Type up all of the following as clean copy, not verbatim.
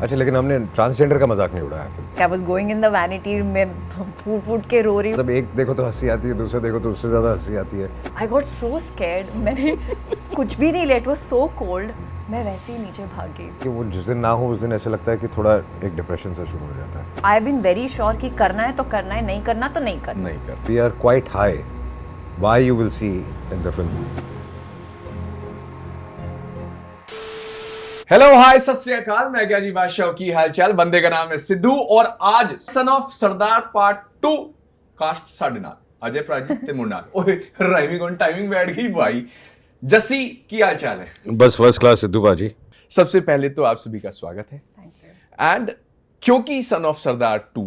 अच्छा, लेकिन हमने ट्रांसजेंडर का मजाक नहीं उड़ाया film. I was going in the vanity में फूट के रो रही हूँ। मतलब एक देखो तो हंसी आती है, दूसरा देखो तो उससे ज्यादा हंसी आती है। I got so scared. मैंने कुछ भी नहीं लिया, it was so cold. मैं वैसे ही नीचे भाग गई। कि वो जिस दिन ना हो उस दिन ऐसा लगता है कि थोड़ा एक डिप्रेशन सा शुरू हो जाता है। I have been very sure कि करना है तो करना है, नहीं करना तो नहीं करना। नहीं कर। We are quite high. Why you will see in the film. Hello hi सत श्री अकाल, मैं क्या जी बादशाह की हालचाल। बंदे का नाम है सिद्धू और आज son of Sardaar part 2 cast साढ़े नाल अजय प्राजित ते मुंडाल। ओए राइमिंग ऑन टाइमिंग बैठ गई भाई। जस्सी की हालचाल है? बस फर्स्ट क्लास सिद्धू बाजी। सबसे पहले तो आप सभी का स्वागत है। Thank you. एंड क्योंकि सन ऑफ सरदार 2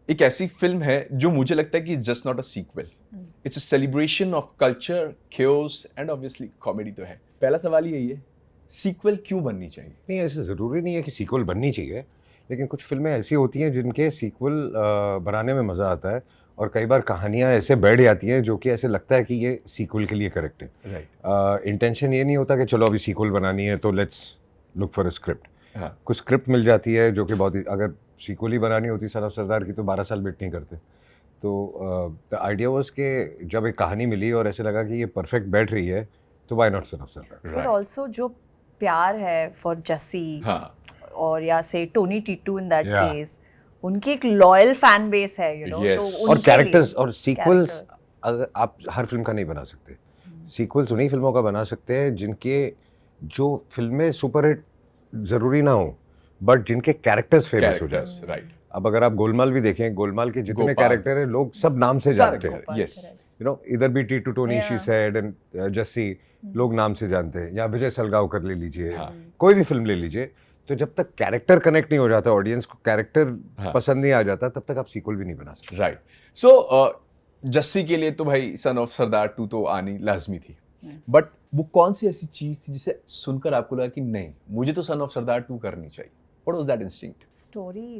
एक ऐसी फिल्म है जो मुझे लगता है कि just not a sequel, it's a celebration of culture, chaos and obviously comedy तो है। पहला सवाल यही है, सीक्वल क्यों बननी चाहिए? नहीं, ऐसे ज़रूरी नहीं है कि सीक्वल बननी चाहिए, लेकिन कुछ फिल्में ऐसी होती हैं जिनके सीक्वल बनाने में मज़ा आता है, और कई बार कहानियाँ ऐसे बैठ जाती हैं जो कि ऐसे लगता है कि ये सीक्वल के लिए करेक्ट है। राइट। इंटेंशन ये नहीं होता कि चलो अभी सीक्वल बनानी है तो let's look for a script. हाँ। कुछ स्क्रिप्ट मिल जाती है जो कि बहुत ही, अगर सीक्वल ही बनानी होती सन ऑफ सरदार की तो 12 साल वेट नहीं करते। तो द आइडिया वाज कि जब एक कहानी मिली और ऐसे लगा कि ये परफेक्ट बैठ रही है तो why not son of Sardar. But also जो प्यार है for जस्सी हाँ। और या से Tony Titu in that Yeah. case, उनकी एक लॉयल फैन बेस है, you know. Yes. तो और उनके कैरेक्टर्स लिए और सीक्वल्स characters. अगर आप हर फिल्म का नहीं बना सकते। सीक्वल्स उन्हीं फिल्मों का बना सकते हैं जिनके जो फिल्में सुपरहिट ज़रूरी ना हो, बट जिनके कैरेक्टर्स फेमस हो जाए। Characters, right. अब अगर आप गोलमाल भी देखें, गोलमाल के जितने गोपाल। कैरेक्टर हैं लोग सब नाम से सारे जानते हैं। Character, yes. Correct. You know, इधर भी Titu Tony she Yeah. Sad and Jassi लोग नाम से जानते हैं, या विजय सलगावकर ले लीजिए, हाँ। कोई भी फिल्म ले लीजिए। तो जब तक कैरेक्टर कनेक्ट नहीं हो जाता, ऑडियंस को कैरेक्टर हाँ। पसंद नहीं आ जाता, तब तक आप सीक्वल भी नहीं बना सकते। राइट। सो जस्सी के लिए तो भाई सन ऑफ सरदार 2 तो आनी लाजमी थी, बट वो कौन सी ऐसी चीज थी जिसे सुनकर आपको लगा कि नहीं, मुझे तो सन ऑफ सरदार 2 करनी चाहिए? What was that instinct? Story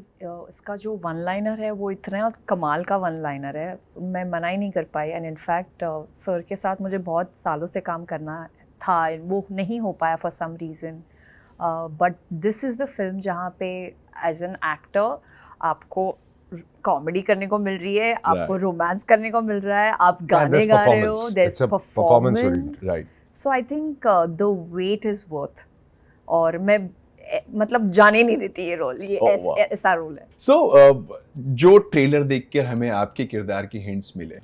इसका जो वन लाइनर है वो इतना कमाल का वन लाइनर है, मैं मना ही नहीं कर पाई। एंड इनफैक्ट सर के साथ मुझे बहुत सालों से काम करना था, वो नहीं हो पाया for some reason, but this is the film जहाँ पे एज एन एक्टर आपको कॉमेडी करने को मिल रही है, आपको रोमांस करने को मिल रहा है, आप गाने there's गा रहे हो, performance. There It's a performance performance. Right. So I think the wait is worth, और मैं मतलब जाने नहीं देती ये रोल, ये Oh, wow. ऐसा रोल है। सो जो ट्रेलर देखकर हमें आपके किरदार की हिंट्स मिले,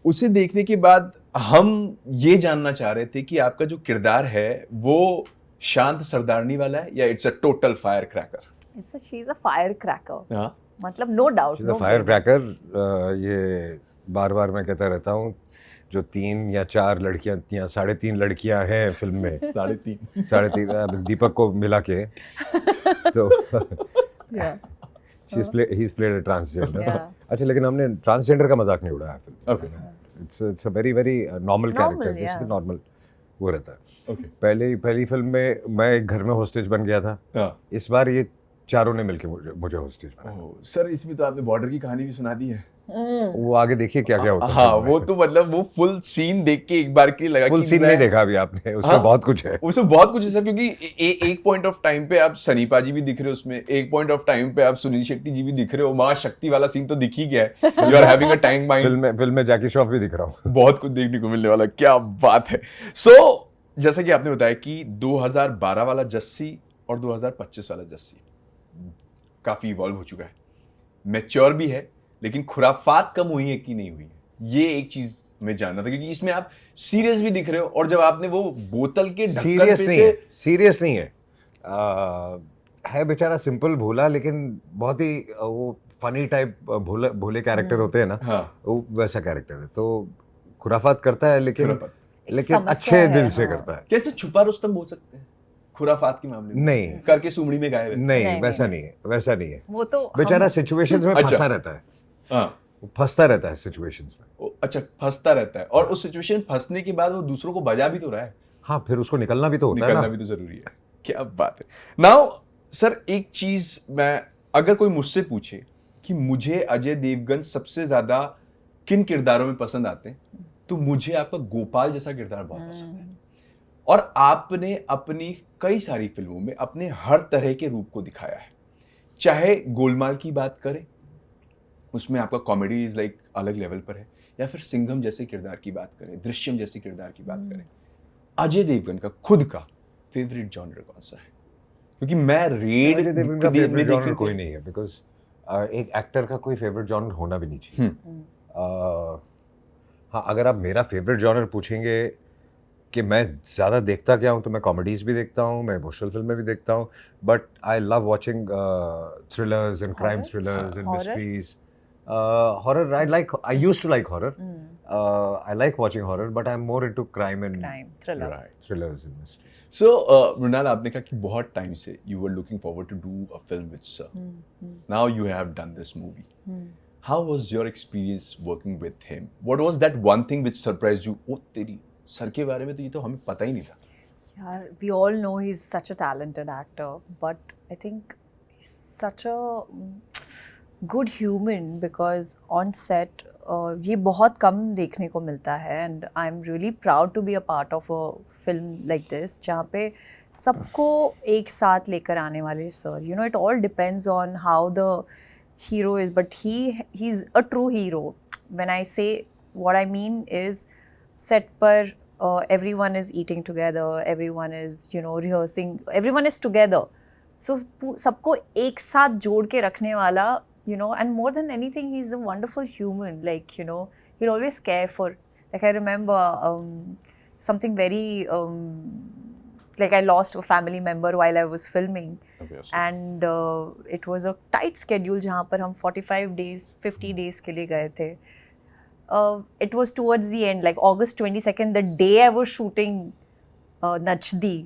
उसे देखने के बाद हम ये जानना चाह रहे थे कि आपका जो किरदार है वो शांत सरदारनी वाला है या it's a total fire cracker? She is a fire cracker, हाँ। मतलब नो डाउट। फायर क्रैकर, ये बार बार मैं कहता रहता हूँ, जो 3 या 4 लड़कियां या 3.5 लड़कियां हैं फिल्म में, 3.5 3.5 दीपक को मिला के, तो he's played a transgender. Yeah. अच्छा, लेकिन हमने ट्रांसजेंडर का मजाक नहीं उड़ाया film. Okay. It's a very very normal Normal, character, yeah. जिसके नॉर्मल वो रहता है। ओके। पहली फिल्म में मैं एक घर में होस्टेज बन गया था, हाँ। इस बार ये चारों ने मिलके मुझे होस्टेज बनाया। ओह, सर इसमें तो आपने बॉर्डर की कहानी भी सुना दी है। वो आगे देखिए क्या क्या होता है। हाँ, वो तो मतलब वो फुल सीन देख के एक बार के लगा फुल कि सीन मैं- नहीं देखा अभी आपने, उसमें हाँ। बहुत कुछ है। उसमें बहुत कुछ है सर, क्योंकि एक पॉइंट ऑफ टाइम पे आप सनीपा जी भी दिख रहे हो उसमें, एक पॉइंट ऑफ टाइम पे आप सुनील शेट्टी जी भी दिख रहे हो, माँ शक्ति वाला सीन तो दिख ही गया है। You are having a time mind. Film में जैकी श्रॉफ भी दिख रहा हूँ। बहुत कुछ देखने को मिलने वाला, क्या बात है। सो जैसा कि आपने बताया कि 2012 वाला जस्सी और 2025 वाला जस्सी काफी इवॉल्व हो चुका है, मैच्योर भी है, लेकिन खुराफात कम हुई है कि नहीं हुई है, ये एक चीज हमें जानना था, क्योंकि इसमें आप सीरियस भी दिख रहे हो, और जब आपने वो बोतल के ढक्कन सीरियस पे नहीं से है, सीरियस नहीं है। है बेचारा सिंपल भोला, लेकिन बहुत ही वो फनी टाइप भोले कैरेक्टर होते हैं ना, हाँ, वो वैसा कैरेक्टर है। तो खुराफात करता है, लेकिन खुराफात। समस्या अच्छे है, दिल से हाँ। करता है। कैसे छुपा रुस्तम बोल सकते हैं खुराफात के मामले में? नहीं। करके सुमड़ी में गायब है। नहीं, वैसा नहीं है, वैसा नहीं है। वो तो बेचारा सिचुएशंस में अच्छा। फंसा रहता है, हाँ। वो फंसता रहता है सिचुएशंस में। अच्छा, फंसता रहता है, और उस सिचुएशन फंसने के बाद वो दूसरों को बजा भी तो रहा है, हाँ, फिर उसको निकलना भी तो होता है निकलना ना। भी तो जरूरी है। क्या बात है। नाउ सर, एक चीज मैं, अगर कोई मुझसे पूछे कि मुझे अजय देवगन सबसे ज्यादा किन किरदारों में पसंद आते हैं, तो मुझे आपका गोपाल जैसा किरदार बहुत पसंद है। और आपने अपनी कई सारी फिल्मों में अपने हर तरह के रूप को दिखाया है, चाहे गोलमाल की बात करें, उसमें आपका कॉमेडी इज लाइक अलग लेवल पर है, या फिर सिंघम जैसे किरदार की बात करें, दृश्यम जैसे किरदार की बात करें, अजय देवगन का खुद का फेवरेट जॉनर कौन सा है? क्योंकि मैं रेड अजय देवगन का फेवरेट जॉनर कोई नहीं है, बिकॉज एक एक्टर का कोई फेवरेट जॉनर होना भी नहीं चाहिए। हाँ, अगर आप मेरा फेवरेट जॉनर पूछेंगे कि मैं ज़्यादा देखता क्या हूँ, तो मैं कॉमेडीज़ भी देखता हूँ, मैं इमोशनल फिल्में भी देखता हूँ, but I love watching thrillers and crime Horror? Thrillers and Horror? Mysteries. Horror, I used to like horror. I like watching horror, but I'm more into crime and Crime, thriller. thrillers and mysteries. So Mrunal, आपने कहा कि बहुत time से you were looking forward to do a film with sir, now you have done this movie. How was your experience working with him? What was that one thing which surprised you? Oh, तेरी sir के बारे में तो ये तो हमें पता ही नहीं था. Yeah, we all know he's such a talented actor, but I think he's such a good human because on set ये बहुत कम देखने को मिलता है, and I'm really proud to be a part of a film like this जहाँ पे सबको एक साथ लेकर आने वाले sir. You know, it all depends on how the hero is, but he's a true hero. When I say, what I mean is set पर everyone is eating together, everyone is, you know, rehearsing, everyone is together. So सबको एक साथ जोड़ के रखने वाला, you know, and more than anything, he's a wonderful human. Like, you know, he'll always care for, like I remember something very, like I lost a family member while I was filming. And it was a tight schedule जहाँ पर हम 45 days, 50 days के लिए गए थे. It was towards the end, like August 22nd, the day I was shooting Nachdi.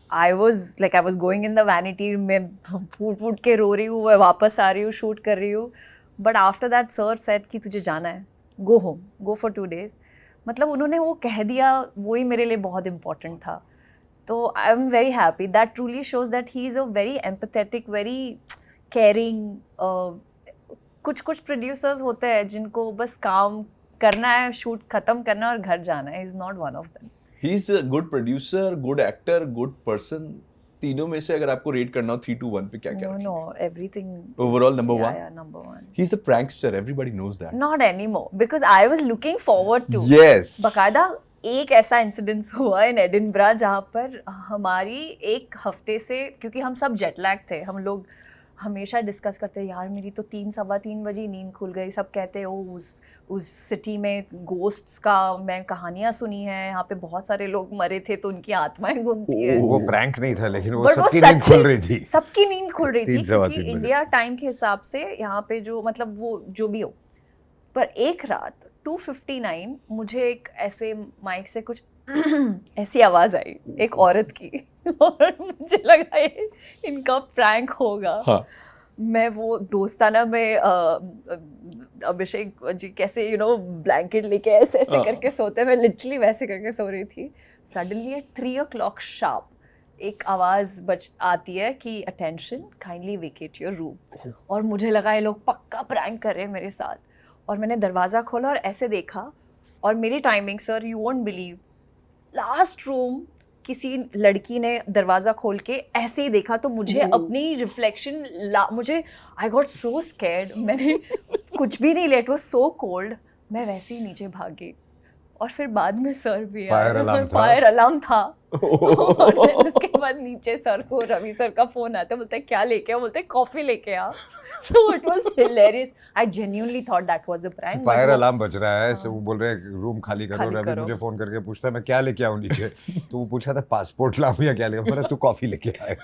I was going in the vanity, मैं फूट के रो रही हूँ, मैं वापस आ रही हूँ, शूट कर रही हूँ. But after that, sir said कि तुझे जाना है, go home, go for 2 days. मतलब उन्होंने वो कह दिया, वही मेरे लिए बहुत important था. तो I am very happy. That truly shows that he is a very empathetic, very caring. कुछ प्रोड्यूसर्स होते हैं जिनको बस काम करना है, शूट खत्म करना और घर जाना है. Is not one of them. He is a good producer, good actor, good person. तीनों में से अगर आपको रेट करना हो 3 to 1 पे क्या क्या? No, everything. Overall, number one? Yeah, number one. He's a prankster, everybody knows that. Not anymore, because I was looking forward to. Yes. बकायदा एक ऐसा इंसिडेंस हुआ इन एडिनब्रा जहाँ पर हमारी एक हफ्ते से, क्योंकि हम सब जेट लैग थे, हम लोग हमेशा डिस्कस करते हैं, यार मेरी तो 3-3:15 बजे नींद खुल गई. सब कहते हैं ओ उस सिटी में गोस्ट्स का मैं कहानियाँ सुनी है, यहाँ पे बहुत सारे लोग मरे थे तो उनकी आत्माएं घूमती है. वो प्रैंक नहीं था, लेकिन वो But वो सबकी नींद खुल रही थी. सबकी नींद खुल रही थी 3-3 क्योंकि बजे. इंडिया टाइम के हिसाब से यहाँ पे जो मतलब वो जो भी हो. पर एक रात 2:59 मुझे एक ऐसे माइक से कुछ ऐसी आवाज आई एक औरत की और मुझे लगा ये इनका प्रैंक होगा. हाँ. मैं वो दोस्ताना में अभिषेक जी कैसे ब्लैंकेट लेके ऐसे ऐसे करके सोते, मैं लिटरली वैसे करके सो रही थी. सडनली एट 3 o'clock शार्प एक आवाज़ आती है कि attention kindly vacate your room. और मुझे लगा ये लोग पक्का प्रैंक कर रहे हैं मेरे साथ. और मैंने दरवाज़ा खोला और ऐसे देखा, और मेरी timing sir you won't believe, last room किसी लड़की ने दरवाज़ा खोल के ऐसे ही देखा तो मुझे अपनी रिफ्लेक्शन मुझे आई गॉट सो स्कैर्ड. मैंने कुछ भी नहीं लिया, इट वाज सो कोल्ड. मैं वैसे ही नीचे भाग गई और फिर बाद में सर भी आया, फायर अलार्म था. और उसके बाद नीचे सर को रवि सर का फोन आता है, बोलते हैं क्या लेके आओ, बोलते हैं कॉफी लेके आ. So it was hilarious. I genuinely thought that was a prank. Fire alarm बज रहा है, वो बोल रहे हैं रूम खाली करो. रवि मुझे फोन करके पूछता है मैं क्या लेके आऊँ नीचे. तो वो पूछा था पासपोर्ट लाऊं या क्या लेके. बोला तू कॉफी लेके आए.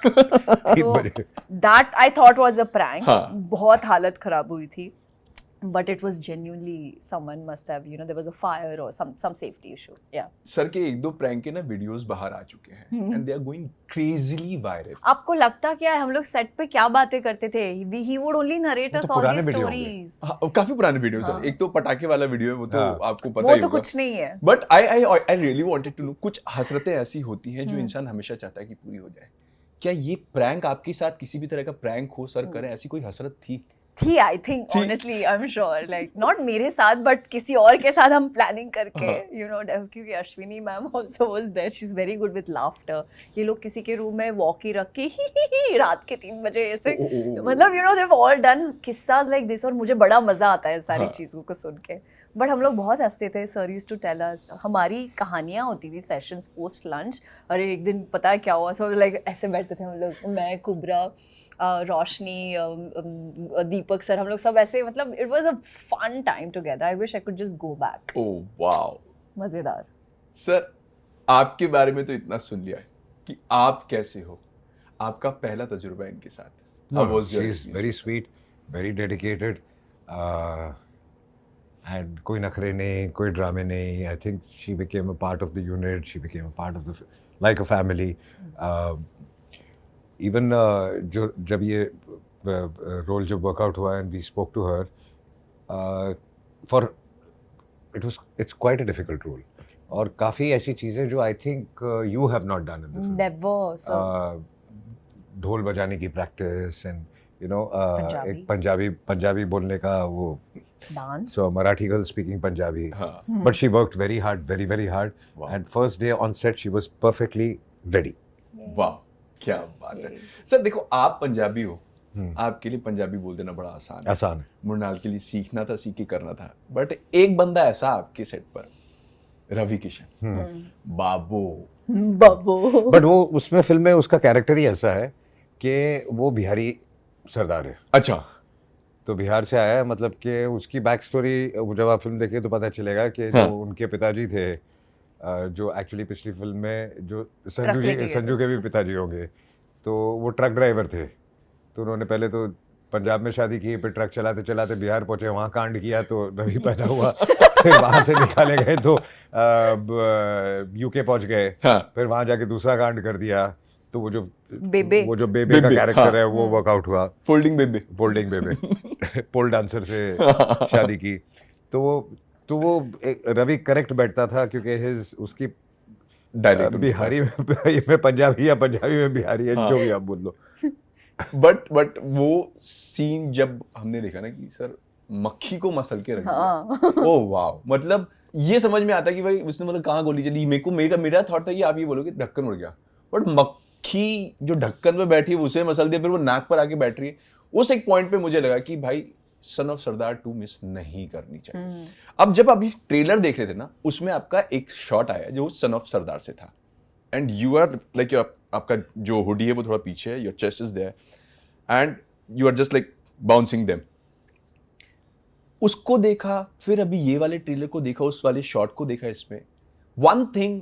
So that I thought was a prank. बहुत हालत खराब हुई थी. But it was genuinely someone must have, there was a fire or some safety issue. Yeah. Sir के 1-2 प्रैंक के ना वीडियोस बाहर आ चुके हैं and they are going crazily viral. आपको लगता क्या है हम लोग सेट पे क्या बातें करते थे? He would only narrate us all these stories. काफी पुराने वीडियोस हैं. एक तो पटाखे वाला वीडियो है, वो तो आपको पता ही होगा. वो तो कुछ नहीं है. But I really wanted to know, कुछ हसरतें ऐसी होती हैं जो इंसान हमेशा चाहता है कि पूरी हो जाए. क्या ये प्रैंक आपके साथ किसी भी तरह का प्रैंक हो सर करें, ऐसी कोई हसरत थी? थी I think honestly I am sure like not मेरे साथ बट किसी और के साथ हम प्लानिंग करके यू नो क्योंकि Ashwini ma'am also was there she is very good with laughter ये लोग किसी के रूम में वॉकी रख के ही रात के 3 बजे ऐसे मतलब you know they have all done किस्सास लाइक दिस और मुझे बड़ा मजा आता है सारी चीज़ों को सुन के बट हम लोग बहुत हंसते थे sir used to tell us हमारी कहानियाँ होती थी सेशंस पोस्ट लंच और एक दिन पता है क्या हुआ सो लाइक ऐसे बैठते थे हम लोग मैं कुबरा रोशनी दीपक सर हम लोग सब ऐसे मतलब it was a fun time together I wish I could just go back oh wow मजेदार सर आपके बारे में तो इतना सुन लिया है कि आप कैसे हो आपका पहला तजुर्बा इनके साथ No, no, she's very sweet, very dedicated, and कोई नखरे नहीं, कोई ड्रामे नहीं. I think she became a part of the unit. She became a part of the like a family. Even जो जब ये रोल जब वर्कआउट हुआ and we spoke to her, for it's quite a difficult role. और काफ़ी ऐसी चीज़ें जो I think you have not done in the film. Never सर ढोल बजाने की practice and you know Punjabi. एक पंजाबी बोलने का वो dance so Marathi girl speaking Punjabi हाँ but she worked very hard very hard Wow. And first day on set she was perfectly ready. वाह क्या बात है सर देखो आप पंजाबी हो हम्म। आपके लिए पंजाबी बोल देना बड़ा आसान है आसान है. मृणाल के लिए सीखना था सीख के करना था बट एक बंदा ऐसा आपके सेट पर रवि किशन बाबू बबो बट वो उसमें फिल्म में उसका कैरेक्टर ही ऐसा है कि वो बिहारी सरदार है. अच्छा तो बिहार से आया है मतलब कि उसकी बैक स्टोरी जब आप फिल्म देखें तो पता चलेगा कि हाँ। जो उनके पिताजी थे जो एक्चुअली पिछली फिल्म में जो ट्रक लेके गए संजू के भी पिताजी होंगे तो वो ट्रक ड्राइवर थे. तो उन्होंने पहले तो पंजाब में शादी की फिर ट्रक चलाते चलाते बिहार पहुंचे वहाँ कांड किया तो रवि पैदा हुआ फिर वहाँ से निकाले गए तो यूके पहुंच गए हाँ फिर वहाँ जाके दूसरा कांड कर दिया तो वो जो बेबे। बेबे का बेबे, कैरेक्टर हाँ। है वो वर्कआउट हुआ. फोल्डिंग बेबी फोल्डिंग बेबे पोल डांसर से शादी की तो वो एक रवि करेक्ट बैठता था क्योंकि उसकी डायलेक्ट बिहारी में पंजाबी या पंजाबी में बिहारी है हाँ। जो भी आप बोल लो. बट वो सीन जब हमने देखा ना कि सर मक्खी को मसल के रख दिया हाँ ओ वाओ मतलब ये समझ में आता कि भाई उसने मतलब कहाँ गोली चली मेरा थॉट था कि आप ये बोलोगे ढक्कन उड़ गया बट मक्खी जो ढक्कन पे बैठी है उसे मसल दिया फिर वो नाक पर आके बैठ रही है. उस एक पॉइंट पे मुझे लगा कि भाई सन ऑफ सरदार 2 मिस नहीं करनी चाहिए. अब जब अभी ट्रेलर देख रहे थे ना उसमें आपका एक शॉट आया जो सन ऑफ सरदार से था एंड यू आर लाइक आपका जो हुडी है वो थोड़ा पीछे है your chest is there and you are just like bouncing them. उसको देखा फिर अभी ये वाले ट्रेलर को देखा उस वाले शॉट को देखा इसमें वन थिंग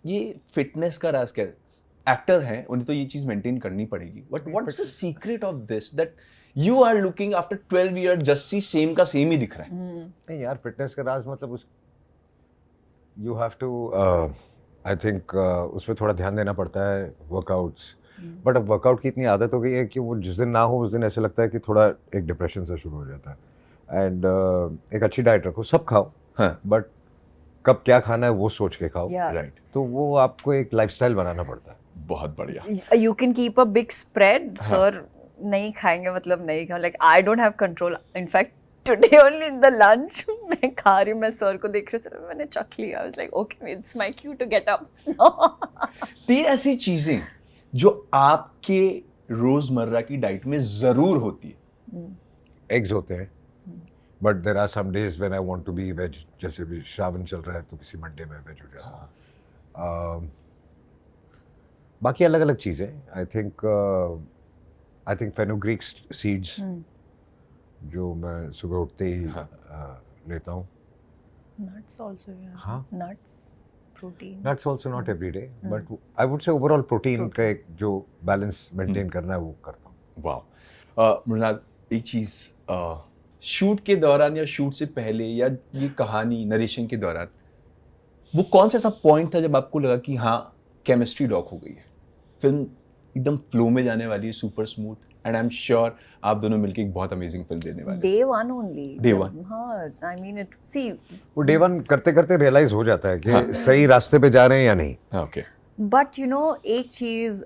ये फिटनेस का राज क्या है एक्टर हैं उन्हें तो ये चीज मेंटेन करनी पड़ेगी but what's the secret of this that you are looking after 12 year Jassi same का सेम ही दिख रहा है. नहीं यार फिटनेस का राज मतलब उस you have to I think उसमें थोड़ा ध्यान देना पड़ता है वर्कआउट्स. बट अब वर्कआउट की इतनी आदत हो गई है कि वो जिस दिन ना हो उस दिन ऐसे लगता है कि थोड़ा एक डिप्रेशन से शुरू हो जाता है. एंड एक अच्छी डाइट रखो सब खाओ हाँ बट कब क्या खाना है वो सोच के खाओ. Yeah. राइट तो वो आपको एक लाइफस्टाइल बनाना पड़ता है. बहुत बढ़िया you can keep a big spread हाँ. सर नहीं खाएंगे मतलब नहीं खाओ like I don't have control in fact today only in the lunch मैं खा रही हूँ मैं सर को देख रही हूँ मैंने चख लिया I was like okay it's my cue to get up 3 ऐसी चीजें जो आपके रोजमर्रा की डाइट में जरूर होती है. एग्स होते हैं but there are some days when I want to be veg जैसे भी श्रावण चल रहा है तो किसी मंडे में वेज हो जाता है. बाकी अलग अलग चीज़ें आई थिंक फेनुग्रीक सीड्स जो मैं सुबह उठते ही लेता हूँ. nuts also yeah हाँ. nuts protein nuts also not every day but I would say overall protein का एक जो बैलेंस मेंटेन करना है वो करता हूँ. वाह मृणाल एक चीज शूट के दौरान या शूट से पहले या ये कहानी नरेशन के दौरान वो कौन सा ऐसा पॉइंट था जब आपको लगा कि हाँ केमिस्ट्री लॉक हो गई है फिल्म एकदम फ्लो में जाने वाली है super smooth and I am sure आप दोनों मिलके एक बहुत अमेजिंग फिल्म देने वाले day one only Day जब- one. हाँ I mean it see वो डे वन करते करते रियलाइज हो जाता है कि हाँ. सही रास्ते पे जा रहे हैं या नहीं. हैं ओके बट यू नो एक चीज़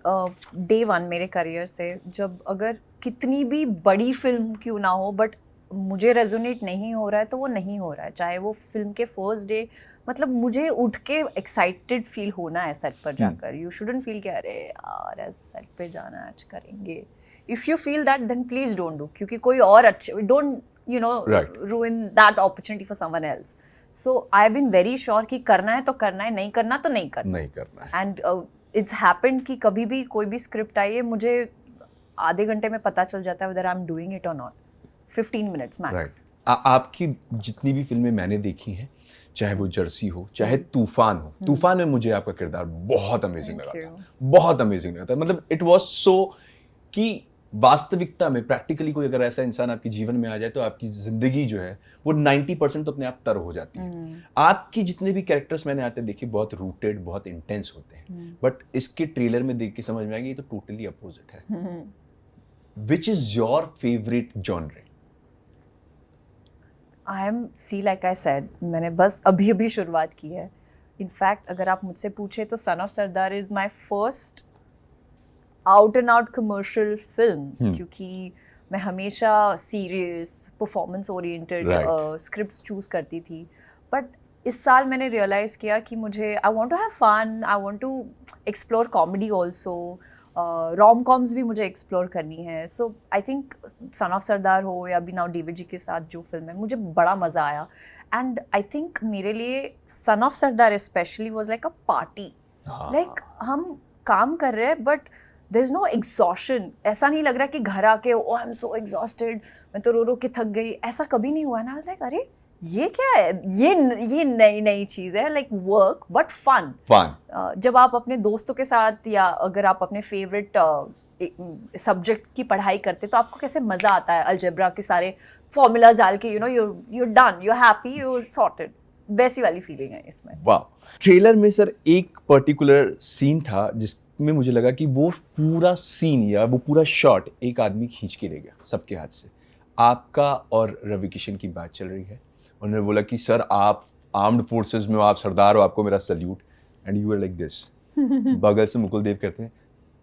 डे वन मेरे करियर से, जब अगर कितनी भी बड़ी फिल्म क्यों ना हो बट मुझे रेजोनेट नहीं हो रहा है तो वो नहीं हो रहा है, चाहे वो फिल्म के फर्स्ट डे, मतलब मुझे उठ के एक्साइटेड फील होना है सेट पर जाकर. यू शुडंट फील कि अरे यार ऐसे सेट पे जाना है, आज करेंगे. If you feel that then please don't do, क्योंकि कोई और अच्छे, don't you know Right. ruin that opportunity for someone else. So I've been very sure कि करना है तो करना है, नहीं करना तो नहीं करना. नहीं करना है. एंड इट्स हैपेंड कि कभी भी कोई भी स्क्रिप्ट आई है, मुझे आधे घंटे में पता चल जाता है whether I'm doing it or not. 15 minutes max. Right. आपकी जितनी भी फिल्में मैंने देखी हैं, चाहे वो जर्सी हो, चाहे तूफान हो, तूफान में मुझे आपका किरदार बहुत अमेजिंग Thank लगा you. था, बहुत अमेजिंग लगा था. मतलब इट वाज सो कि वास्तविकता में प्रैक्टिकली कोई अगर ऐसा इंसान आपके जीवन में आ जाए तो आपकी जिंदगी जो है वो 90% तो अपने आप तर हो जाती है. आपकी जितने भी कैरेक्टर्स मैंने आते देखे बहुत रूटेड, बहुत इंटेंस होते हैं, बट इसके ट्रेलर में देख के समझ में आ गया ये तो टोटली अपोजिट है. Which is your favourite genre? I am see like I said, मैंने बस अभी अभी शुरुआत की है. इनफैक्ट अगर आप मुझसे पूछे तो son of Sardar is my first out and out commercial film, क्योंकि मैं हमेशा serious performance oriented Right. Scripts choose करती थी. बट इस साल मैंने रियलाइज़ किया कि मुझे I want to have fun, I want to explore comedy also, rom coms भी मुझे एक्सप्लोर करनी है. सो आई थिंक सन ऑफ सरदार हो या अभी नाउ डीवी जी के साथ जो फिल्म है, मुझे बड़ा मज़ा आया. एंड आई थिंक मेरे लिए Son of Sardaar specially was like a party. Like हम काम कर रहे हैं but there is no exhaustion. ऐसा नहीं लग रहा कि घर आके ओ आई एम सो एग्जॉस्टेड, मैं तो रो रो के थक गई, ऐसा कभी नहीं हुआ. ना आई वाज लाइक अरे ये क्या है, ये नई नई चीज़ है, लाइक वर्क बट फन. जब आप अपने दोस्तों के साथ या अगर आप अपने फेवरेट सब्जेक्ट की पढ़ाई करते तो आपको कैसे मज़ा आता है, अलजेब्रा के सारे फॉर्मूलाज डाल के, you know you're done, you're happy, you're sorted. वैसी वाली फीलिंग है इसमें. वाह. ट्रेलर में सर एक पर्टिकुलर सीन था जिसमें मुझे लगा कि वो पूरा सीन या वो पूरा शॉट एक आदमी खींच के ले गया सबके हाथ से. आपका और रवि किशन की बात चल रही है, उन्होंने बोला कि सर आप आर्म्ड फोर्सेस में हो, आप सरदार हो, आपको मेरा salute. And you are like this. बगल से मुकुल देव कहते हैं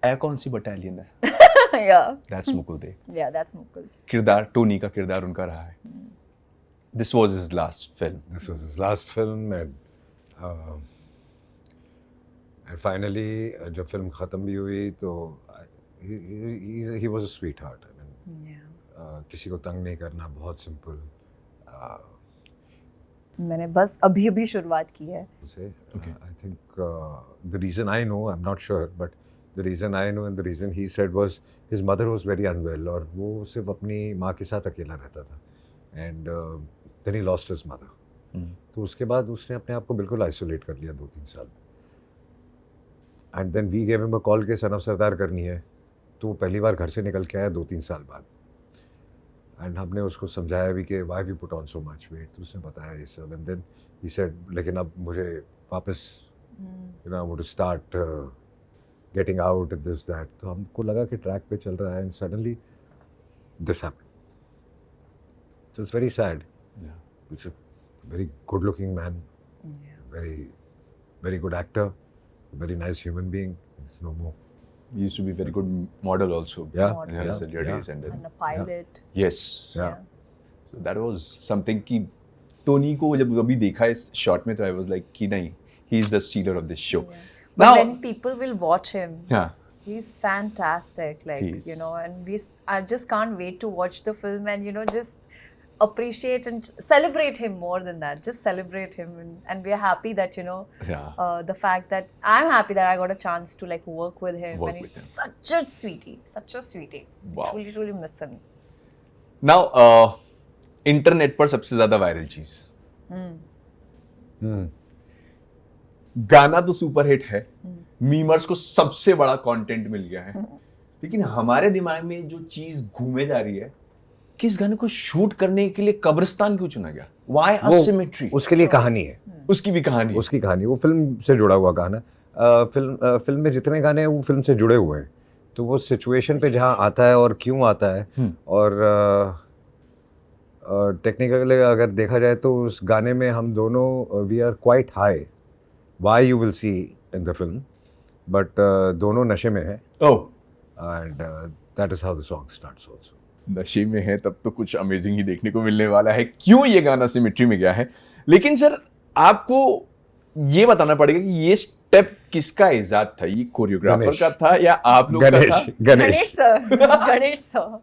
ऐ कौन सी बटालियन है? Yeah. That's Mukul Dev. Yeah, that's Mukul. किरदार, टोनी का किरदार उनका रहा है. This was his last film. This was his last film, and finally जब फिल्म ख़त्म भी हुई तो he was a sweetheart. I mean, Yeah. किसी को तंग नहीं करना, बहुत सिंपल. मैंने बस अभी अभी शुरुआत की है. I think the reason I know, I'm not sure, but the reason I know and the reason he said was his mother was very unwell और वो सिर्फ अपनी माँ के साथ अकेला रहता था. And then he lost his mother. तो उसके बाद उसने अपने आप को बिल्कुल आइसोलेट कर लिया 2-3 साल. And then we gave him a call के सन ऑफ सरदार करनी है, तो वो पहली बार घर से निकल के आया 2-3 साल बाद. एंड हमने उसको समझाया भी कि why we put on so much weight, तो उसने बताया ये सब. एंड देन ही सेड लेकिन अब मुझे वापस you know I want to start getting out this that. तो हमको लगा कि ट्रैक पे चल रहा है and suddenly this happened. So it's very sad. It's a very good looking man, very good actor, very nice human being. He's no more. He used to be very good model also. Yeah, Model. In his yeah, earlier yeah. days and then And a pilot. yes. Yeah. So that was something कि Tony को जब अभी देखा इस shot में तो I was like कि नहीं, he is the stealer of this show. Yeah. But Now, when people will watch him, yeah. he's fantastic. Like He is. you know, and I just can't wait to watch the film and you know just appreciate and celebrate him more than that. Just celebrate him, and we're happy that you know Yeah. the fact that I'm happy that I got a chance to like work with him, Work and he's with such a sweetie, such a sweetie. Wow. Truly miss him. Now, internet पर सबसे ज्यादा viral चीज, गाना तो super hit है, memers को सबसे बड़ा कंटेंट मिल गया है, लेकिन हमारे दिमाग में जो चीज घूमे जा रही है कि इस गाने को शूट करने के लिए कब्रिस्तान क्यों चुना गया? Why asymmetry? उसके लिए कहानी है, उसकी भी कहानी है. उसकी कहानी, वो फिल्म से जुड़ा हुआ गाना. फिल्म में जितने गाने हैं वो फिल्म से जुड़े हुए हैं, तो वो सिचुएशन पे जहाँ आता है और क्यों आता है, और टेक्निकली अगर देखा जाए तो उस गाने में हम दोनों we are quite high. Why you will see in the film but दोनों नशे में है oh, and that is how the song starts also. नशे में है तब तो कुछ अमेजिंग ही देखने को मिलने वाला है, क्यों ये गाना सिमेट्री में गया है. लेकिन सर आपको ये बताना पड़ेगा कि ये स्टेप किसका इजाद था, ये कोरियोग्राफर गणेश. का था या आप लोग का था? Ganesh. Ganesh sir. Ganesh sir.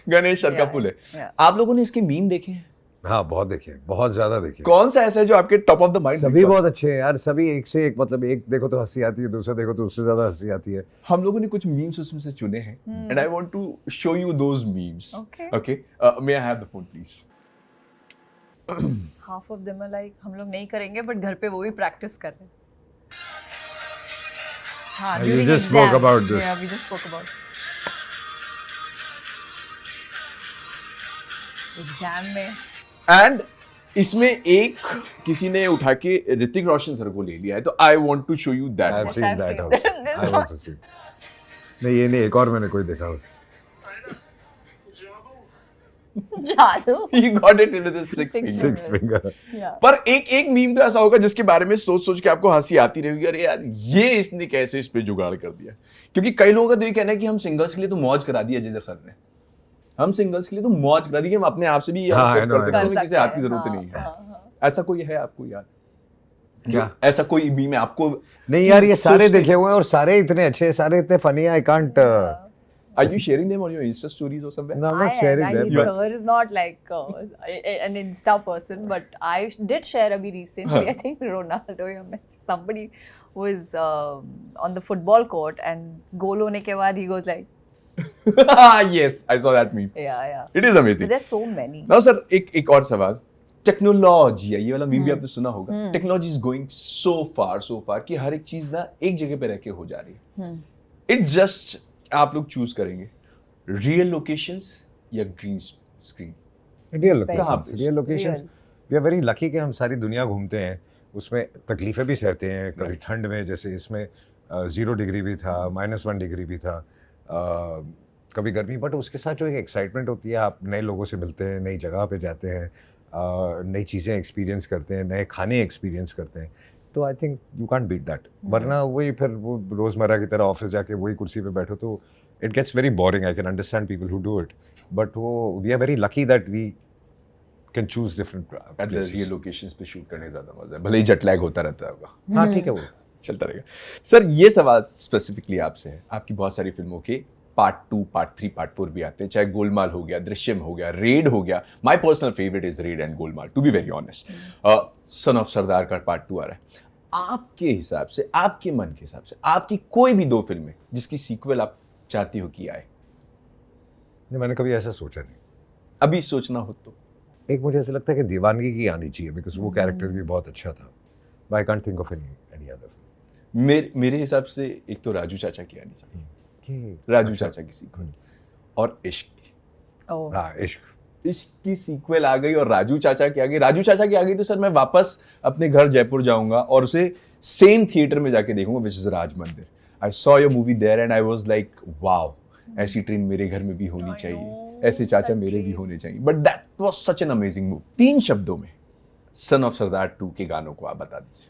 Ganesh sir का Yeah, पुल है. yeah. आप लोगों ने इसके मीम देखे हैं? हाँ, बहुत देखे, बहुत ज्यादा देखे. कौन सा ऐसा है जो आपके टॉप ऑफ द माइंड? सभी बहुत अच्छे हैं यार, सभी एक से एक, मतलब एक देखो तो हंसी आती है, दूसरा देखो तो उससे ज्यादा हंसी आती है. हम लोगों ने कुछ मीम्स उसमें से चुने हैं and I want to show you those memes. Okay. Okay, may I have the phone please? Half of them are like हम लोग नहीं करेंगे बट घर पे वो भी प्रैक्टिस कर रहे हैं. हाँ, You during just spoke exam. about this. Yeah, we just spoke about exam में. एंड इसमें एक किसी ने उठा के ऋतिक रोशन सर को ले लिया है, तो I want to show you I've that. Yes, seen I've that seen also. that. I've also seen. नहीं, ये नहीं, एक और मैंने कोई देखा. जादू. He got it with his six Six fingers. Six finger. Yeah. पर एक मीम तो ऐसा होगा जिसके बारे में सोच सोच के आपको हंसी आती रहेगी, अरे यार ये इसने कैसे इस पे जुगाड़ कर दिया. क्योंकि कई लोगों का तो ये कहना है कि हम सिंगल्स के लिए तो मौज करा दी अजय दर सर ने. हम सिंगल्स के लिए तो मौज करा दी कि हम अपने आप से भी ये हाँ, step I know, कर सकते I हैं, know. हमें किसी हाथ की जरूरत नहीं है. ऐसा कोई है आपको याद? क्या? ऐसा कोई मीम है आपको? नहीं यार, ये सारे सोचते- देखे हुए हैं और सारे इतने अच्छे, सारे इतने funny. I can't. Are you sharing them on your Insta stories or somewhere? No, I'm not sharing them. but- Sir is not like an Insta person, but I did share अभी recently. I think Ronaldo या Messi, somebody was on the football court and goal होने के बाद he goes like, Yes, I saw that meme. yeah. It is So amazing. there's so many. Now sir, एक और सवाल. Technology है, ये वाला मीम भी आपने सुना होगा. टेक्नोलॉजी इज गोइंग सो फार कि हर एक चीज ना एक जगह पे रह के हो जा रही है. इट जस्ट आप लोग चूज करेंगे रियल लोकेशंस या ग्रीन स्क्रीन. रियल कहाँ लोकेशंस. पे? Real locations. We are very lucky कि हम सारी दुनिया घूमते हैं, उसमें तकलीफें भी सहते हैं. कभी Right. ठंड में, जैसे इसमें 0 डिग्री भी था, -1 डिग्री भी था, कभी गर्मी. बट उसके साथ जो एक एक्साइटमेंट होती है, आप नए लोगों से मिलते हैं, नई जगह पे जाते हैं, नई चीज़ें एक्सपीरियंस करते हैं, नए खाने एक्सपीरियंस करते हैं. तो I think you can't beat that. वरना वही फिर वो रोज़मर्रा की तरह ऑफिस जाके वही कुर्सी पे बैठो तो it gets very boring. I can understand people who do it, but वो we are very lucky that we can choose different at the real locations पे शूट करने ज्यादा मजा है, भले ही जेट लैग होता रहता होगा. हाँ ठीक है, वो चलता रहेगा. सर ये सवाल स्पेसिफिकली आपसे है. आपकी बहुत सारी फिल्मों के पार्ट 2, पार्ट 3, पार्ट 4 भी आते हैं, चाहे गोलमाल हो गया, दृश्यम हो गया, रेड हो गया. My personal favourite is Raid and Golmaal, to be very honest. Son of Sardaar का पार्ट 2 आ रहा है. आपके हिसाब से, आपके मन के हिसाब से, आपकी कोई भी 2 फिल्में जिसकी सीक्वल आप चाहती हो कि आए? नहीं, मैंने कभी ऐसा सोचा नहीं. अभी सोचना हो तो? एक मुझे ऐसा लगता है कि दीवानगी की आनी चाहिए, बिकॉज वो कैरेक्टर भी बहुत अच्छा था. But I can't think of any other. मेरे हिसाब से एक तो राजू चाचा की आनी चाहिए, कि राजू चाचा की सीक्वल, और इश्क की. Oh. हाँ, इश्क. इश्क की सीक्वल आ गई और राजू चाचा की आ गई. राजू चाचा की आ गई तो सर मैं वापस अपने घर जयपुर जाऊंगा और उसे सेम थिएटर में जाके देखूंगा, विच is Raj Mandir. I saw your movie there and I was like wow, ऐसी ट्रेन मेरे घर में भी होनी I चाहिए, know, ऐसे चाचा that मेरे भी dream. होने चाहिए. But that was such an amazing move. 3 शब्दों में सन ऑफ सरदार 2 के गानों को आप बता दीजिए.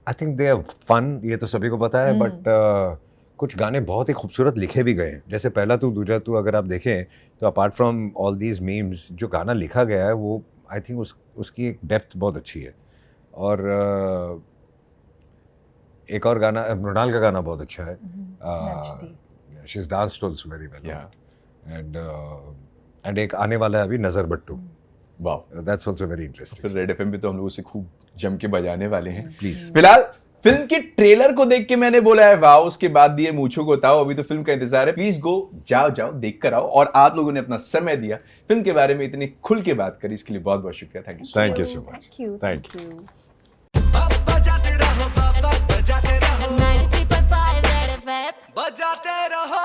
I think they are fun, ये तो सभी को पता है. बट कुछ गाने बहुत ही खूबसूरत लिखे भी गए हैं. जैसे पहला तू दूजा तू अगर आप देखें तो apart from all these memes, जो गाना लिखा गया है वो आई थिंक उसकी एक डेप्थ बहुत अच्छी है. और एक और गाना मृणाल का गाना बहुत अच्छा है. नचती. She is danced also very well. Yeah and एक आने वाला है अभी, नजर बट्टू. वाओ. दैट्स आल्सो वेरी फिर इंटरेस्टिंग. रेड एफएम पे तो हम लोग उसे खूब जम के बजाने वाले हैं. प्लीज. फिलहाल फिल्म के ट्रेलर को देख के मैंने बोला है वाओ, उसके बाद दिए मूछों को ताओ. अभी तो फिल्म का इंतजार है. प्लीज गो, जाओ देख कर आओ. और आप लोगों ने अपना समय दिया, फिल्म के बारे में इतनी खुल के बात करी, इसके लिए बहुत बहुत शुक्रिया. Thank you. Thank you so much. Thank you. Thank Thank you. बजाते रहो बाबा, बजाते रहो 93.5 Red FM. बजाते रहो.